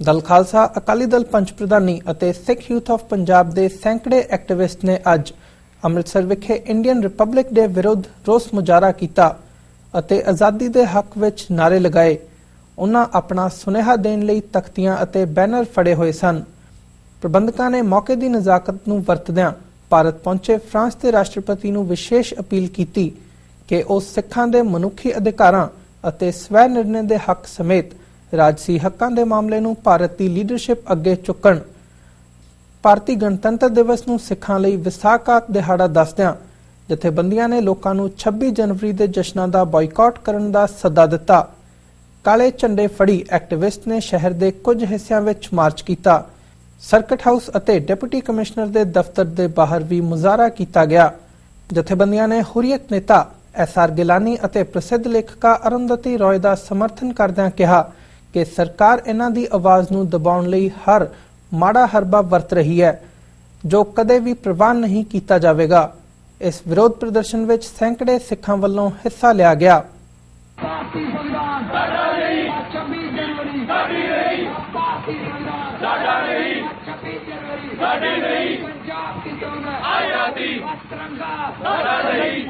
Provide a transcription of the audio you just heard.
दल खालसा अकाली दल पंच प्रधानी ਅਤੇ Sikh youth of Punjab के सैकड़े एक्टिविस्ट ने अज अमृतसर विखे इंडियन रिपब्लिक डे विरुद्ध रोस मुजाहरा किया ਅਤੇ आज़ादी के हक विच नारे लगाए। उन्हां अपना सुनेहा देण लई तख्तियां ਅਤੇ बैनर फड़े हुए सन। प्रबंधकों ने मौके की नज़ाकत नूं वरतदिआं भारत पहुंचे फ्रांस के राष्ट्रपति नूं विशेष अपील की कि ਉਹ ਸਿੱਖਾਂ ਦੇ ਮਨੁੱਖੀ ਅਧਿਕਾਰਾਂ ਅਤੇ ਸਵੈ ਨਿਰਣੇ ਦੇ ਹੱਕ ਸਮੇਤ ਰਾਜਸੀ ਹੱਕਾਂ ਦੇ ਮਾਮਲੇ ਨੂੰ ਭਾਰਤ ਦੀ ਲੀਡਰਸ਼ਿਪ ਅੱਗੇ ਚੁੱਕਣ। ਭਾਰਤੀ ਗਣਤੰਤਰ ਦਿਵਸ ਨੂੰ ਸਿੱਖਾਂ ਲਈ ਵਿਸਾਖਾਤ ਦਿਹਾੜਾ ਦੱਸਦਿਆਂ ਜਥੇਬੰਦੀਆਂ ਨੇ ਲੋਕਾਂ ਨੂੰ 26 ਜਨਵਰੀ ਦੇ ਜਸ਼ਨਾਂ ਦਾ ਬਾਈਕਾਟ ਕਰਨ ਦਾ ਸੱਦਾ ਦਿੱਤਾ। ਕਾਲੇ ਝੰਡੇ ਫੜੀ ਐਕਟਿਵਿਸਟ ਨੇ ਸ਼ਹਿਰ ਦੇ ਕੁਝ ਹਿੱਸਿਆਂ ਵਿੱਚ ਮਾਰਚ ਕੀਤਾ। ਸਰਕਟ ਹਾਊਸ ਅਤੇ ਡਿਪਟੀ ਕਮਿਸ਼ਨਰ ਦੇ ਦਫ਼ਤਰ ਦੇ ਬਾਹਰ ਵੀ ਮੁਜ਼ਾਹਰਾ ਕੀਤਾ ਗਿਆ। ਜਥੇਬੰਦੀਆਂ ਨੇ ਹੁਰੀਅਤ ਨੇਤਾ SR ਗਿਲਾਨੀ ਅਤੇ ਪ੍ਰਸਿੱਧ ਲੇਖਕਾ ਅਰੁੰਧਤੀ ਰॉय ਦਾ ਸਮਰਥਨ ਕਰਦਿਆਂ ਕਿਹਾ ਕਿ ਸਰਕਾਰ ਇਹਨਾਂ ਦੀ ਆਵਾਜ਼ ਨੂੰ ਦਬਾਉਣ ਲਈ ਹਰ ਮਾੜਾ ਹਰਬਾ ਵਰਤ ਰਹੀ ਹੈ ਜੋ ਕਦੇ ਵੀ ਪ੍ਰਵਾਨ ਨਹੀਂ ਕੀਤਾ ਜਾਵੇਗਾ। ਇਸ ਵਿਰੋਧ ਪ੍ਰਦਰਸ਼ਨ ਵਿੱਚ ਸੈਂਕੜੇ ਸਿੱਖਾਂ ਵੱਲੋਂ ਹਿੱਸਾ ਲਿਆ ਗਿਆ। ਭਾਰਤੀ ਸੰਵਿਧਾਨ ਸਾਡਾ ਨਹੀਂ, 26 ਜਨਵਰੀ ਸਾਡੀ ਨਹੀਂ, ਭਾਰਤੀ ਸੰਵਿਧਾਨ ਸਾਡਾ ਨਹੀਂ, 26 ਜਨਵਰੀ ਸਾਡੀ ਨਹੀਂ, ਪੰਜਾਬ ਦੀ ਆਜ਼ਾਦੀ, ਤਿਰੰਗਾ ਸਾਡਾ ਨਹੀਂ।